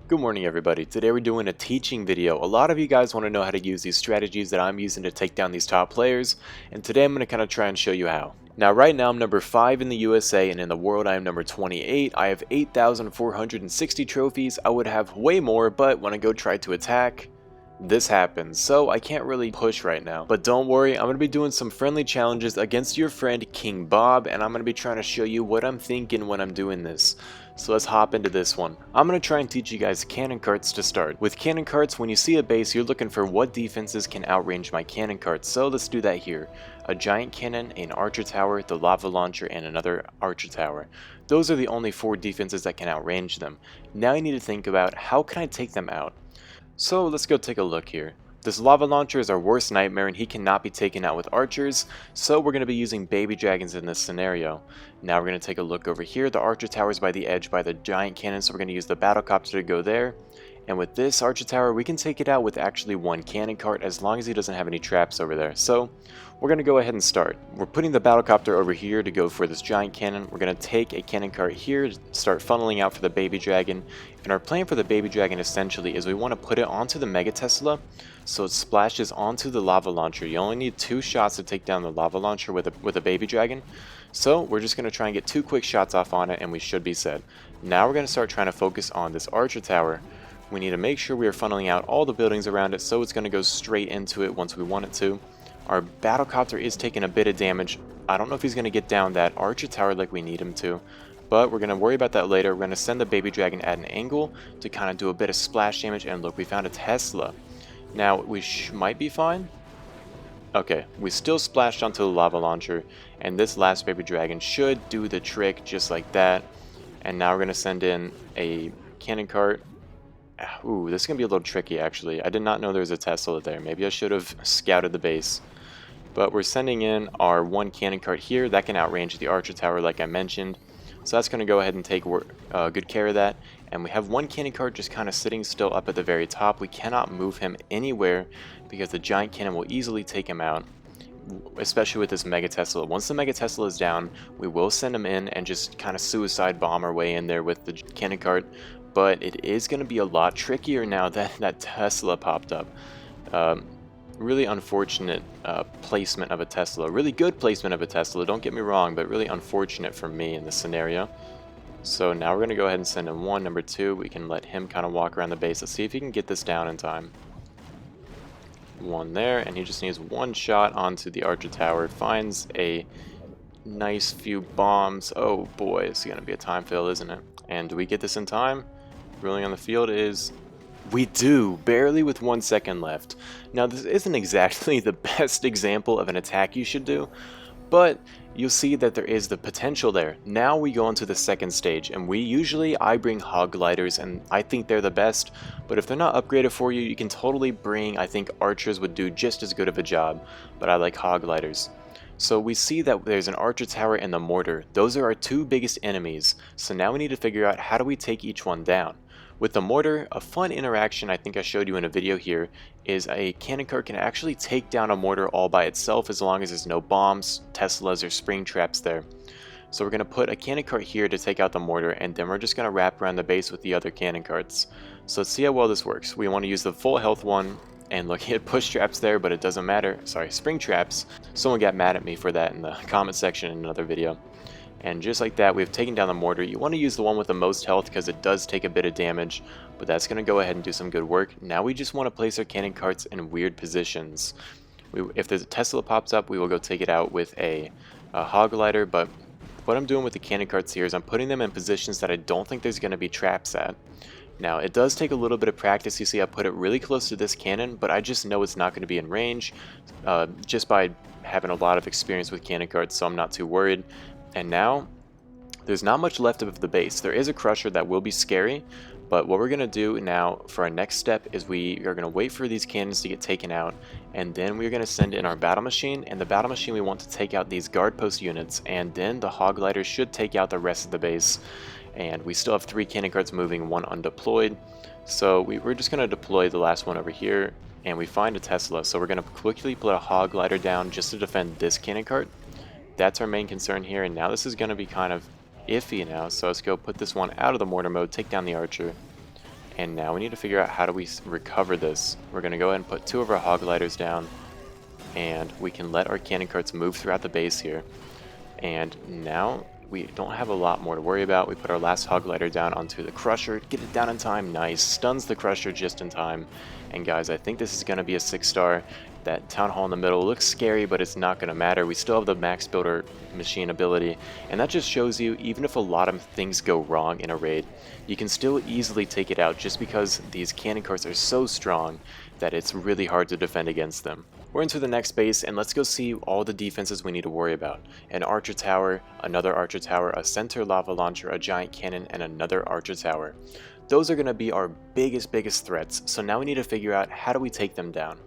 Good morning everybody. Today we're doing a teaching video. A lot of you guys want to know how to use these strategies that I'm using to take down these top players, and today I'm going to kind of try and show you how. Now right now I'm number 5 in the USA, and in the world I am number 28. I have 8,460 trophies. I would have way more, but when I go try to attack, this happens, so I can't really push right now. But don't worry, I'm going to be doing some friendly challenges against your friend King Bob, and I'm going to be trying to show you what I'm thinking when I'm doing this. So let's hop into this one. I'm going to try and teach you guys cannon carts to start. With cannon carts, when you see a base, you're looking for what defenses can outrange my cannon carts, so let's do that here. A giant cannon, an archer tower, the lava launcher, and another archer tower. Those are the only 4 defenses that can outrange them. Now you need to think about, how can I take them out? So let's go take a look here. This lava launcher is our worst nightmare, and he cannot be taken out with archers, so we're going to be using baby dragons in this scenario. Now we're going to take a look over here. The archer tower is by the edge by the giant cannon, so we're going to use the battlecopter to go there. And with this archer tower, we can take it out with actually 1 cannon cart as long as he doesn't have any traps over there. So we're going to go ahead and start. We're putting the battlecopter over here to go for this giant cannon. We're going to take a cannon cart here to start funneling out for the baby dragon. And our plan for the baby dragon essentially is we want to put it onto the Mega Tesla so it splashes onto the lava launcher. You only need 2 shots to take down the lava launcher with a baby dragon. So we're just going to try and get 2 quick shots off on it and we should be set. Now we're going to start trying to focus on this archer tower. We need to make sure we are funneling out all the buildings around it so it's going to go straight into it once we want it to. Our battlecopter is taking a bit of damage. I don't know if he's going to get down that archer tower like we need him to, but we're going to worry about that later. We're going to send the baby dragon at an angle to kind of do a bit of splash damage, and look, we found a Tesla. Now we might be fine. Okay, we still splashed onto the lava launcher, and this last baby dragon should do the trick just like that. And now we're going to send in a cannon cart. Ooh, this is going to be a little tricky actually. I did not know there was a Tesla there. Maybe I should have scouted the base. But we're sending in our 1 cannon cart here. That can outrange the archer tower like I mentioned. So that's going to go ahead and take good care of that. And we have 1 cannon cart just kind of sitting still up at the very top. We cannot move him anywhere because the giant cannon will easily take him out, especially with this Mega Tesla. Once the Mega Tesla is down, we will send him in and just kind of suicide bomb our way in there with the cannon cart. But it is going to be a lot trickier now that that Tesla popped up. Really unfortunate placement of a Tesla. Really good placement of a Tesla, don't get me wrong, but really unfortunate for me in this scenario. So now we're going to go ahead and send in 1. Number 2, we can let him kind of walk around the base. Let's see if he can get this down in time. 1 there, and he just needs 1 shot onto the archer tower. Finds a nice few bombs. Oh boy, it's going to be a time fail, isn't it? And do we get this in time? Ruling on the field is we do, barely with 1 second left. Now this isn't exactly the best example of an attack you should do, but you'll see that there is the potential there. Now we go into the second stage, and I bring hog gliders, and I think they're the best, but if they're not upgraded for you, you can totally bring, I think archers would do just as good of a job, but I like hog gliders. So we see that there's an archer tower and the mortar. Those are our 2 biggest enemies, so now we need to figure out how do we take each one down. With the mortar, a fun interaction I think I showed you in a video here is a cannon cart can actually take down a mortar all by itself as long as there's no bombs, Teslas, or spring traps there. So we're going to put a cannon cart here to take out the mortar, and then we're just going to wrap around the base with the other cannon carts. So let's see how well this works. We want to use the full health one, and look, he had push traps there, but it doesn't matter. Sorry, spring traps. Someone got mad at me for that in the comment section in another video. And just like that, we've taken down the mortar. You want to use the one with the most health because it does take a bit of damage, but that's going to go ahead and do some good work. Now we just want to place our cannon carts in weird positions. If there's a Tesla pops up, we will go take it out with a hog glider, but what I'm doing with the cannon carts here is I'm putting them in positions that I don't think there's going to be traps at. Now, it does take a little bit of practice. You see I put it really close to this cannon, but I just know it's not going to be in range just by having a lot of experience with cannon carts, so I'm not too worried. And now, there's not much left of the base. There is a crusher that will be scary, but what we're going to do now for our next step is we are going to wait for these cannons to get taken out, and then we're going to send in our battle machine, and the battle machine we want to take out these guard post units, and then the hog gliders should take out the rest of the base. And we still have 3 cannon carts moving, 1 undeployed. So we're just going to deploy the last one over here, and we find a Tesla. So we're going to quickly put a hog glider down just to defend this cannon cart. That's our main concern here, and now this is going to be kind of iffy now. So let's go put this one out of the mortar mode, take down the archer, And now we need to figure out how do we recover this. We're going to go ahead and put 2 of our hog gliders down, and we can let our cannon carts move throughout the base here. And now we don't have a lot more to worry about. We put our last hog glider down onto the crusher, get it down in time, nice, stuns the crusher just in time. And guys, I think this is going to be a 6-star. That town hall in the middle looks scary, but it's not going to matter. We still have the max builder machine ability, and that just shows you even if a lot of things go wrong in a raid, you can still easily take it out just because these cannon carts are so strong that it's really hard to defend against them. We're into the next base, and let's go see all the defenses we need to worry about. An archer tower, another archer tower, a center lava launcher, a giant cannon, and another archer tower. Those are going to be our biggest threats, so now we need to figure out how do we take them down.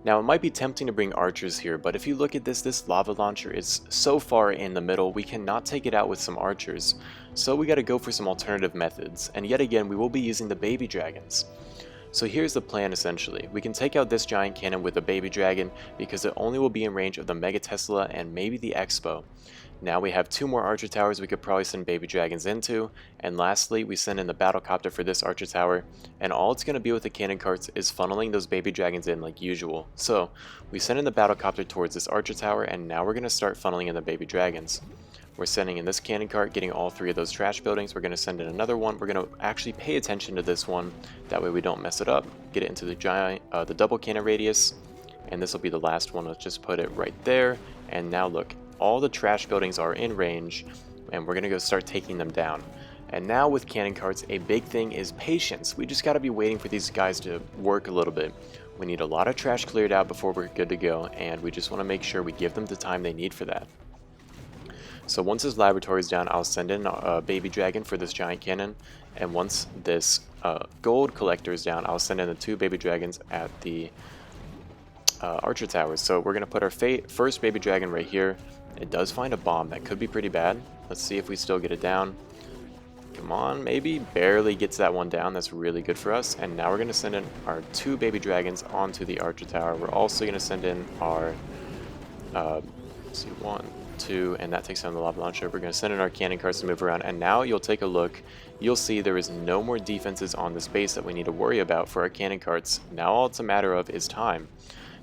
Now, it might be tempting to bring archers here, but if you look at this lava launcher is so far in the middle, we cannot take it out with some archers. So we got to go for some alternative methods, and yet again, we will be using the baby dragons. So here's the plan essentially. We can take out this giant cannon with a baby dragon because it only will be in range of the Mega Tesla and maybe the Expo. Now we have 2 more archer towers we could probably send baby dragons into, and lastly we send in the battlecopter for this archer tower, and all it's going to be with the cannon carts is funneling those baby dragons in like usual. So we send in the battlecopter towards this archer tower, and now we're going to start funneling in the baby dragons. We're sending in this cannon cart, getting all 3 of those trash buildings. We're going to send in another one. We're going to actually pay attention to this one, that way we don't mess it up. Get it into the double cannon radius, and this will be the last one. Let's just put it right there, and now look. All the trash buildings are in range, and we're going to go start taking them down. And now with cannon carts, a big thing is patience. We just got to be waiting for these guys to work a little bit. We need a lot of trash cleared out before we're good to go, and we just want to make sure we give them the time they need for that. So once this laboratory is down, I'll send in a baby dragon for this giant cannon, and once this gold collector is down, I'll send in the 2 baby dragons at the archer towers. So we're going to put our first baby dragon right here. It does find a bomb. That could be pretty bad. Let's see if we still get it down. Come on, maybe. Barely gets that one down. That's really good for us. And now we're going to send in our 2 baby dragons onto the archer tower. We're also going to send in our, let's see, 1, 2, and that takes down the lava launcher. We're going to send in our cannon carts to move around. And now you'll take a look. You'll see there is no more defenses on this base that we need to worry about for our cannon carts. Now all it's a matter of is time.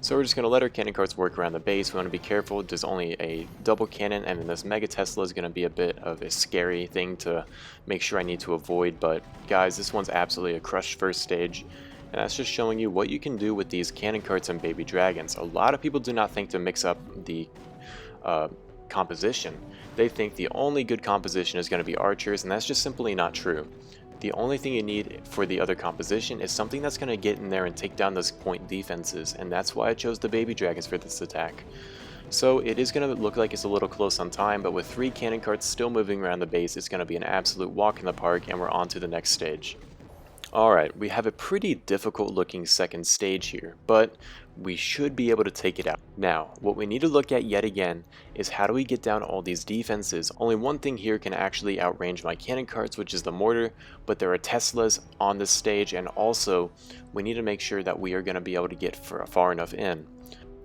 So we're just going to let our cannon carts work around the base. We want to be careful. There's only a double cannon, and then this Mega Tesla is going to be a bit of a scary thing to make sure I need to avoid. But guys, this one's absolutely a crushed first stage, and that's just showing you what you can do with these cannon carts and baby dragons. A lot of people do not think to mix up the composition. They think the only good composition is going to be archers, and that's just simply not true. The only thing you need for the other composition is something that's going to get in there and take down those point defenses, and that's why I chose the baby dragons for this attack. So it is going to look like it's a little close on time, but with 3 cannon carts still moving around the base, it's going to be an absolute walk in the park, and we're on to the next stage. Alright, we have a pretty difficult looking second stage here, but we should be able to take it out. Now, what we need to look at yet again is how do we get down all these defenses. Only one thing here can actually outrange my cannon carts, which is the mortar, but there are Teslas on this stage, and also we need to make sure that we are going to be able to get far enough in.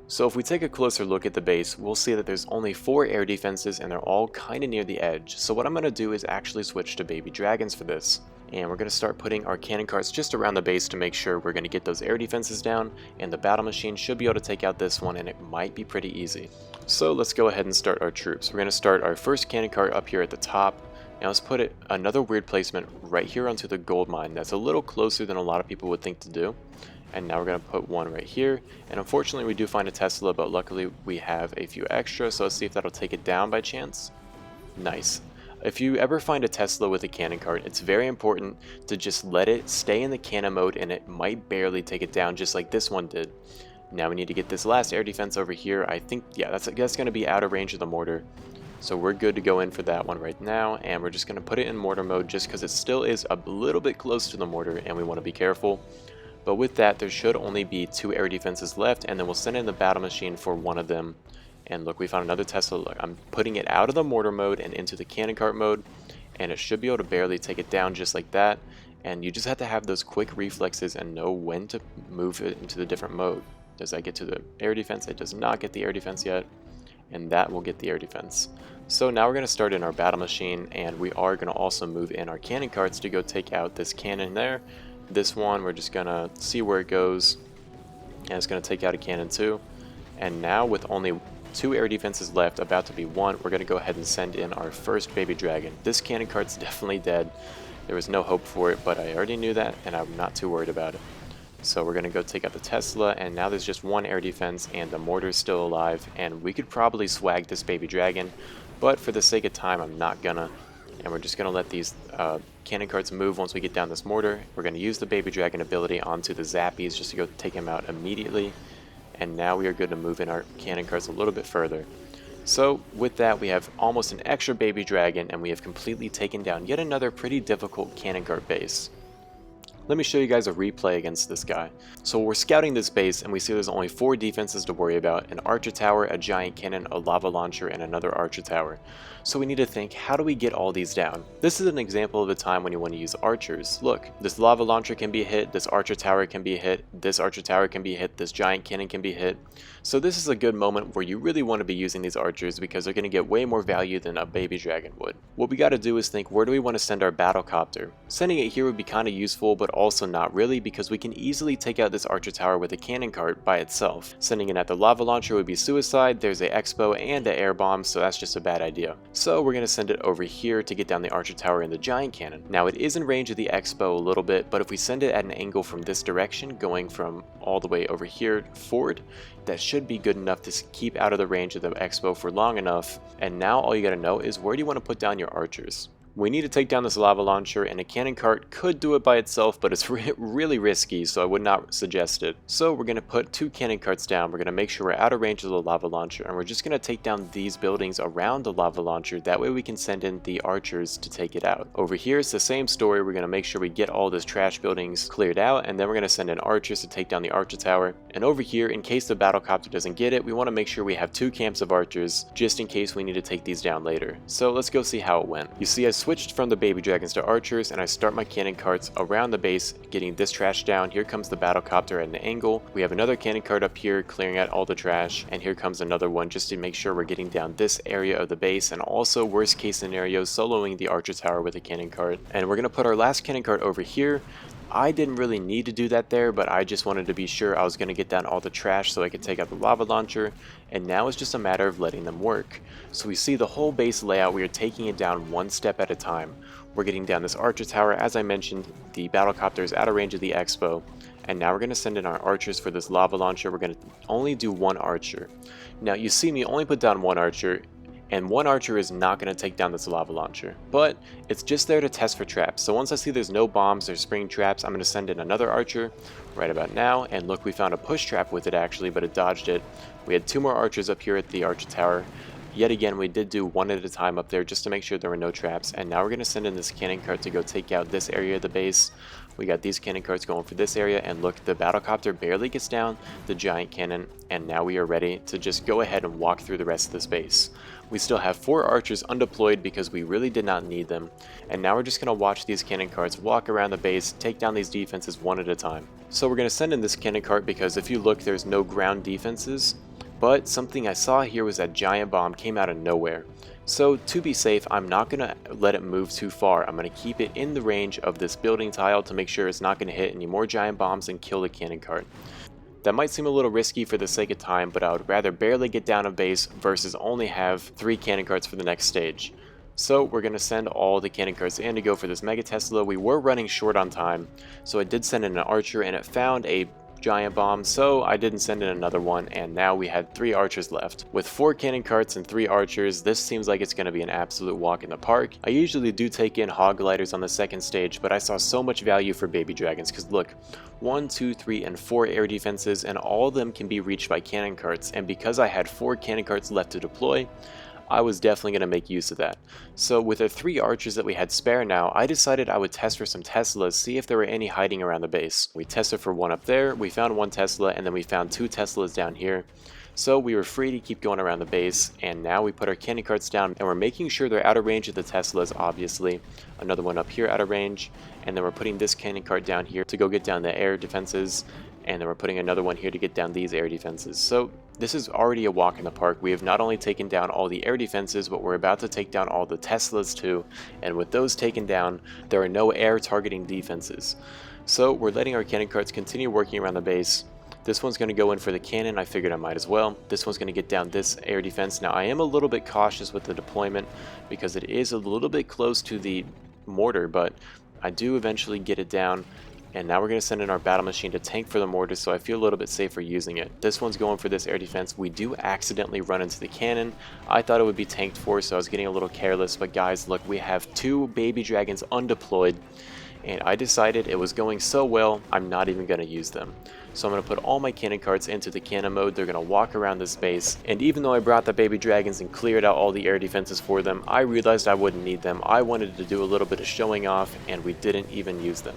So if we take a closer look at the base, we'll see that there's only 4 air defenses and they're all kind of near the edge. So what I'm going to do is actually switch to baby dragons for this. And we're going to start putting our cannon carts just around the base to make sure we're going to get those air defenses down, and the battle machine should be able to take out this one, and it might be pretty easy. So let's go ahead and start our troops. We're going to start our first cannon cart up here at the top. Now let's put another weird placement right here onto the gold mine. That's a little closer than a lot of people would think to do. And now we're going to put one right here. And unfortunately we do find a Tesla, but luckily we have a few extra, so let's see if that'll take it down by chance. Nice. If you ever find a Tesla with a cannon cart, it's very important to just let it stay in the cannon mode, and it might barely take it down just like this one did. Now we need to get this last air defense over here. I think, yeah, that's going to be out of range of the mortar. So we're good to go in for that one right now, and we're just going to put it in mortar mode just because it still is a little bit close to the mortar and we want to be careful. But with that, there should only be 2 air defenses left, and then we'll send in the battle machine for one of them. And look, we found another Tesla. Look, I'm putting it out of the mortar mode and into the cannon cart mode, and it should be able to barely take it down just like that. And you just have to have those quick reflexes and know when to move it into the different mode. Does that get to the air defense? It does not get the air defense yet, and that will get the air defense. So now we're going to start in our battle machine, and we are going to also move in our cannon carts to go take out this cannon there. This one, we're just gonna see where it goes, and it's gonna take out a cannon too. And now with only 2 air defenses left, about to be 1, we're gonna go ahead and send in our first baby dragon. This cannon cart's definitely dead. There was no hope for it, but I already knew that, and I'm not too worried about it. So we're gonna go take out the Tesla, and now there's just 1 air defense, and the mortar's still alive, and we could probably swag this baby dragon, but for the sake of time, I'm not gonna. And we're just gonna let these cannon carts move once we get down this mortar. We're gonna use the baby dragon ability onto the Zappies just to go take him out immediately. And now we are good to move in our cannon carts a little bit further. So with that, we have almost an extra baby dragon, and we have completely taken down yet another pretty difficult cannon cart base. Let me show you guys a replay against this guy. So we're scouting this base, and we see there's only 4 defenses to worry about: an archer tower, a giant cannon, a lava launcher, and another archer tower. So we need to think, how do we get all these down? This is an example of a time when you want to use archers. Look, this lava launcher can be hit, this archer tower can be hit, this archer tower can be hit, this giant cannon can be hit. So this is a good moment where you really want to be using these archers because they're going to get way more value than a baby dragon would. What we got to do is think, where do we want to send our battle copter? Sending it here would be kind of useful, but also not really, because we can easily take out this archer tower with a cannon cart by itself. Sending it at the lava launcher would be suicide. There's a expo and an air bomb, so that's just a bad idea. So we're going to send it over here to get down the archer tower and the giant cannon. Now it is in range of the expo a little bit, but if we send it at an angle from this direction, going from all the way over here forward, that should be good enough to keep out of the range of the expo for long enough. And now all you got to know is, where do you want to put down your archers? We need to take down this lava launcher, and a cannon cart could do it by itself, but it's really risky, so I would not suggest it. So we're going to put 2 cannon carts down. We're going to make sure we're out of range of the lava launcher, and we're just going to take down these buildings around the lava launcher. That way we can send in the archers to take it out. Over here it's the same story. We're going to make sure we get all those trash buildings cleared out, and then we're going to send in archers to take down the archer tower. And over here, in case the battlecopter doesn't get it, we want to make sure we have 2 camps of archers, just in case we need to take these down later. So let's go see how it went. You see, I switched from the baby dragons to archers, and I start my cannon carts around the base, getting this trash down. Here comes the battlecopter at an angle. We have another cannon cart up here clearing out all the trash, and here comes another one just to make sure we're getting down this area of the base, and also, worst case scenario, soloing the archer tower with a cannon cart. And we're going to put our last cannon cart over here. I didn't really need to do that there, but I just wanted to be sure I was going to get down all the trash so I could take out the lava launcher, and now it's just a matter of letting them work. So we see the whole base layout. We are taking it down one step at a time. We're getting down this archer tower. As I mentioned, the battlecopter is out of range of the expo, and now we're going to send in our archers for this lava launcher. We're going to only do 1 archer. Now you see me only put down 1 archer, and 1 archer is not going to take down this lava launcher, but it's just there to test for traps. So once I see there's no bombs or spring traps, I'm going to send in another archer right about now. And look, we found a push trap with it actually, but it dodged it. We had 2 more archers up here at the archer tower. Yet again, we did do 1 at a time up there just to make sure there were no traps. And now we're going to send in this cannon cart to go take out this area of the base. We got these cannon carts going for this area, and look, the battlecopter barely gets down the giant cannon, and now we are ready to just go ahead and walk through the rest of this base. We still have 4 archers undeployed because we really did not need them, and now we're just going to watch these cannon carts walk around the base, take down these defenses 1 at a time. So we're going to send in this cannon cart because if you look, there's no ground defenses, but something I saw here was that giant bomb came out of nowhere. So to be safe, I'm not going to let it move too far. I'm going to keep it in the range of this building tile to make sure it's not going to hit any more giant bombs and kill the cannon cart. That might seem a little risky for the sake of time, but I would rather barely get down a base versus only have 3 cannon carts for the next stage. So we're going to send all the cannon carts in to go for this Mega Tesla. We were running short on time, so I did send in an archer, and it found a giant bomb, so I didn't send in another one, and now we had 3 archers left. With 4 cannon carts and 3 archers, this seems like it's going to be an absolute walk in the park. I usually do take in hog gliders on the second stage, but I saw so much value for baby dragons because look, 1, 2, 3, and 4 air defenses, and all of them can be reached by cannon carts, and because I had 4 cannon carts left to deploy, I was definitely going to make use of that. So with the 3 archers that we had spare now, I decided I would test for some Teslas, see if there were any hiding around the base. We tested for 1 up there, we found 1 Tesla, and then we found 2 Teslas down here. So we were free to keep going around the base, and now we put our cannon carts down, and we're making sure they're out of range of the Teslas, obviously. Another one up here out of range, and then we're putting this cannon cart down here to go get down the air defenses, and then we're putting another one here to get down these air defenses. So this is already a walk in the park. We have not only taken down all the air defenses, but we're about to take down all the Teslas too, and with those taken down, there are no air targeting defenses. So we're letting our cannon carts continue working around the base. This one's going to go in for the cannon. I figured I might as well. This one's going to get down this air defense. Now I am a little bit cautious with the deployment because it is a little bit close to the mortar, but I do eventually get it down. And now we're going to send in our battle machine to tank for the mortar, so I feel a little bit safer using it. This one's going for this air defense. We do accidentally run into the cannon. I thought it would be tanked for, so I was getting a little careless. But guys, look, we have 2 baby dragons undeployed. And I decided it was going so well, I'm not even going to use them. So I'm going to put all my cannon carts into the cannon mode. They're going to walk around this base. And even though I brought the baby dragons and cleared out all the air defenses for them, I realized I wouldn't need them. I wanted to do a little bit of showing off, and we didn't even use them.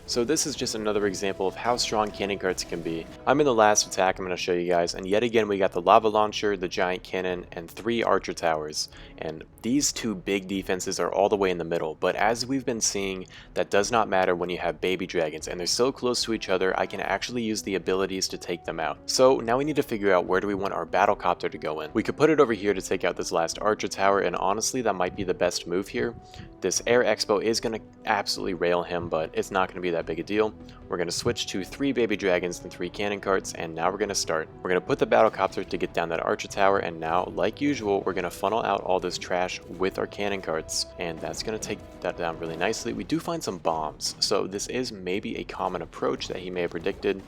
So this is just another example of how strong cannon carts can be. I'm in the last attack I'm going to show you guys, and yet again we got the lava launcher, the giant cannon, and 3 archer towers. And these 2 big defenses are all the way in the middle, but as we've been seeing, that does not matter when you have baby dragons, and they're so close to each other I can actually use the abilities to take them out. So now we need to figure out where do we want our battlecopter to go in. We could put it over here to take out this last archer tower, and honestly that might be the best move here. This air expo is going to absolutely rail him, but it's not going to be that big a deal. We're going to switch to 3 baby dragons and 3 cannon carts, and now we're going to start. We're going to put the battlecopter to get down that archer tower, and now, like usual, we're going to funnel out all this trash with our cannon carts, and that's going to take that down really nicely. We do find some bombs, so this is maybe a common approach that he may have predicted.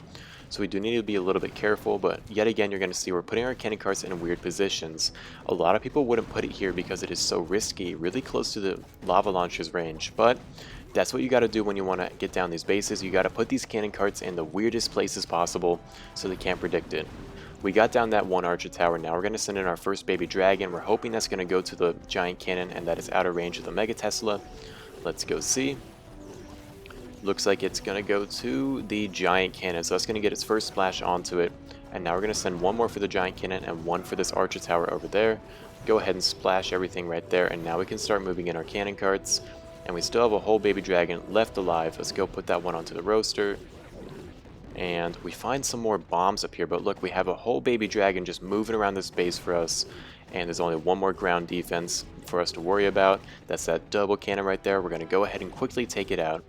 So we do need to be a little bit careful, but yet again you're going to see we're putting our cannon carts in weird positions. A lot of people wouldn't put it here because it is so risky, really close to the lava launcher's range, but that's what you got to do when you want to get down these bases. You got to put these cannon carts in the weirdest places possible so they can't predict it. We got down that 1 archer tower. Now we're going to send in our first baby dragon. We're hoping that's going to go to the giant cannon and that it's out of range of the Mega Tesla. Let's go see. Looks like it's going to go to the giant cannon, so that's going to get its first splash onto it. And now we're going to send 1 more for the giant cannon and 1 for this archer tower over there. Go ahead and splash everything right there, and now we can start moving in our cannon carts. And we still have a whole baby dragon left alive. Let's go put that one onto the roaster. And we find some more bombs up here, but look, we have a whole baby dragon just moving around this base for us. And there's only 1 more ground defense for us to worry about. That's that double cannon right there. We're going to go ahead and quickly take it out.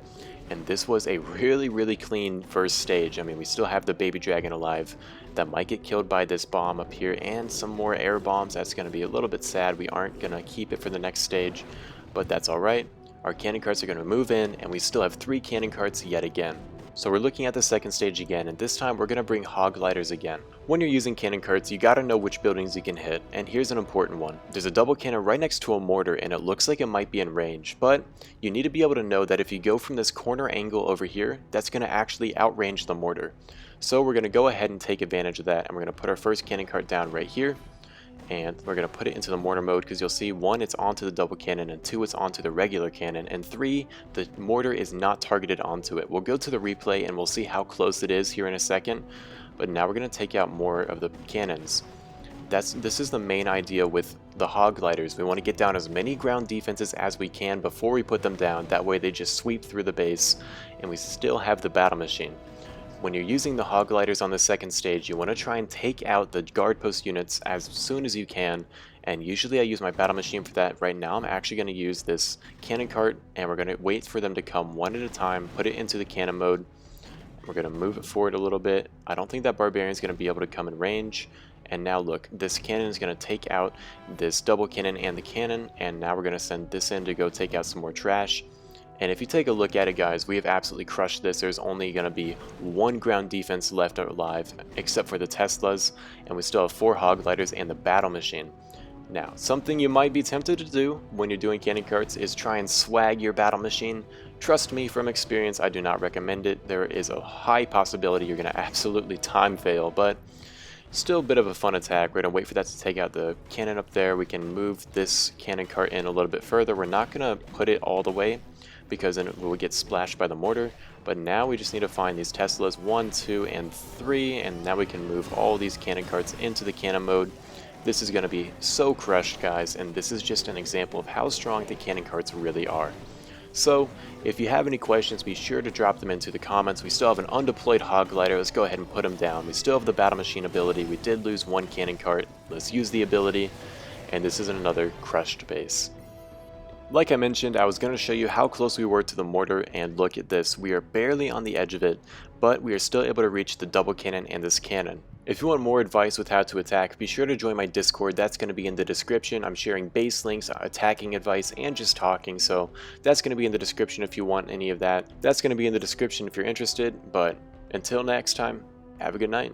And this was a really clean first stage. I mean, we still have the baby dragon alive that might get killed by this bomb up here and some more air bombs. That's going to be a little bit sad. We aren't going to keep it for the next stage, but that's alright. Our cannon carts are going to move in, and we still have 3 cannon carts yet again. So we're looking at the second stage again, and this time we're going to bring hog gliders again. When you're using cannon carts, you gotta know which buildings you can hit, and here's an important one. There's a double cannon right next to a mortar, and it looks like it might be in range, but you need to be able to know that if you go from this corner angle over here, that's going to actually outrange the mortar. So we're going to go ahead and take advantage of that, and we're going to put our first cannon cart down right here. And we're going to put it into the mortar mode because you'll see 1, it's onto the double cannon, and 2, it's onto the regular cannon, and 3, the mortar is not targeted onto it. We'll go to the replay and we'll see how close it is here in a second, but now we're going to take out more of the cannons. This is the main idea with the hog gliders. We want to get down as many ground defenses as we can before we put them down. That way they just sweep through the base and we still have the battle machine. When you're using the hog gliders on the second stage, you want to try and take out the guard post units as soon as you can, and usually I use my battle machine for that. Right now I'm actually going to use this cannon cart, and we're going to wait for them to come one at a time, put it into the cannon mode. We're going to move it forward a little bit. I don't think that barbarian is going to be able to come in range. And now look, this cannon is going to take out this double cannon and the cannon, and now we're going to send this in to go take out some more trash. And if you take a look at it, guys, we have absolutely crushed this. There's only going to be 1 ground defense left alive, except for the Teslas, and we still have 4 hog gliders and the battle machine. Now, something you might be tempted to do when you're doing cannon carts is try and swag your battle machine. Trust me, from experience, I do not recommend it. There is a high possibility you're going to absolutely time fail, but still a bit of a fun attack. We're going to wait for that to take out the cannon up there. We can move this cannon cart in a little bit further. We're not going to put it all the way, because then it will get splashed by the mortar. But now we just need to find these Teslas 1, 2, and 3, and now we can move all these cannon carts into the cannon mode. This is going to be so crushed, guys, and this is just an example of how strong the cannon carts really are. So, if you have any questions, be sure to drop them into the comments. We still have an undeployed hog glider. Let's go ahead and put him down. We still have the battle machine ability. We did lose 1 cannon cart. Let's use the ability, and this is another crushed base. Like I mentioned, I was going to show you how close we were to the mortar, and look at this, we are barely on the edge of it, but we are still able to reach the double cannon and this cannon. If you want more advice with how to attack, be sure to join my Discord. That's going to be in the description. I'm sharing base links, attacking advice, and just talking, so that's going to be in the description if you want any of that. That's going to be in the description if you're interested, but until next time, have a good night.